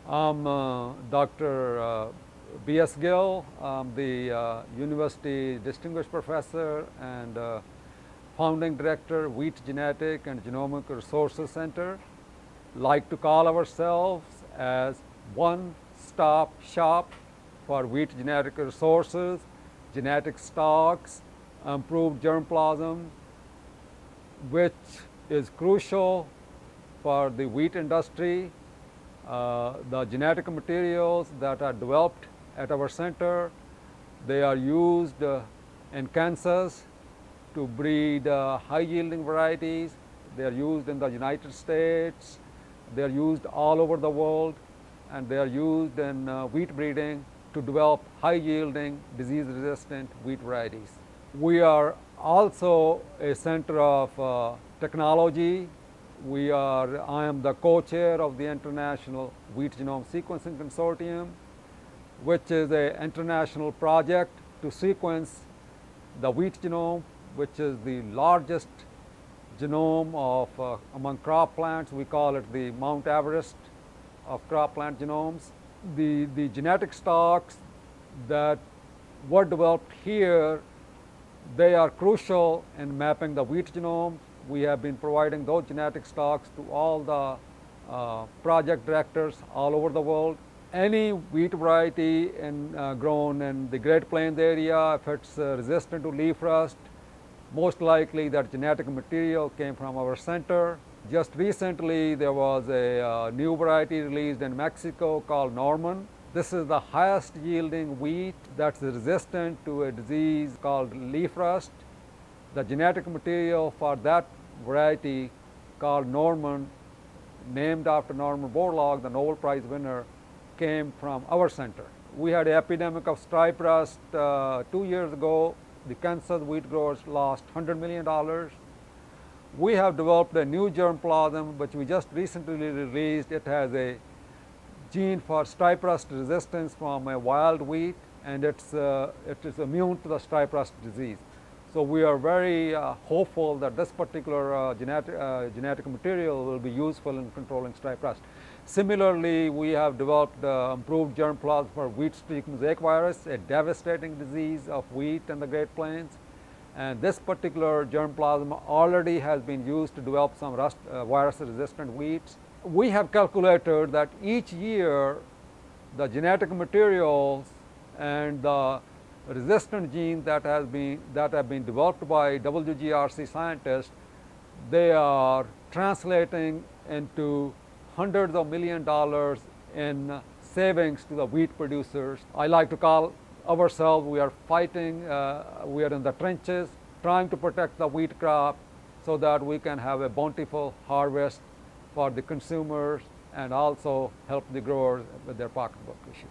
I'm Dr. B.S. Gill. I'm the University Distinguished Professor and Founding Director, Wheat Genetic and Genomic Resources Center. Like to call ourselves as one-stop shop for wheat genetic resources, genetic stocks, improved germplasm, which is crucial for the wheat industry. The genetic materials that are developed at our center, they are used in Kansas to breed high yielding varieties. They are used in the United States. They are used all over the world, and they are used in wheat breeding to develop high yielding disease resistant wheat varieties. We are also a center of technology. I am the co-chair of the International Wheat Genome Sequencing Consortium, which is an international project to sequence the wheat genome, which is the largest genome of among crop plants. We call it the Mount Everest of crop plant genomes. The genetic stocks that were developed here, they are crucial in mapping the wheat genome. We have been providing those genetic stocks to all the project directors all over the world. Any wheat variety grown in the Great Plains area, if it's resistant to leaf rust, most likely that genetic material came from our center. Just recently, there was a new variety released in Mexico called Norman. This is the highest yielding wheat that's resistant to a disease called leaf rust. The genetic material for that variety called Norman, named after Norman Borlaug, the Nobel Prize winner, came from our center. We had an epidemic of stripe rust 2 years ago. The Kansas wheat growers lost $100 million. We have developed a new germplasm, which we just recently released. It has a gene for stripe rust resistance from a wild wheat, and it is immune to the stripe rust disease. So we are very hopeful that this particular genetic material will be useful in controlling stripe rust. Similarly, we have developed improved germplasm for wheat streak mosaic virus, a devastating disease of wheat in the Great Plains. And this particular germplasm already has been used to develop some virus-resistant wheats. We have calculated that each year the genetic materials and the resistant genes that have been developed by WGGRC scientists, they are translating into hundreds of $millions in savings to the wheat producers. I like to call ourselves, we are fighting, we are in the trenches trying to protect the wheat crop so that we can have a bountiful harvest for the consumers and also help the growers with their pocketbook issues.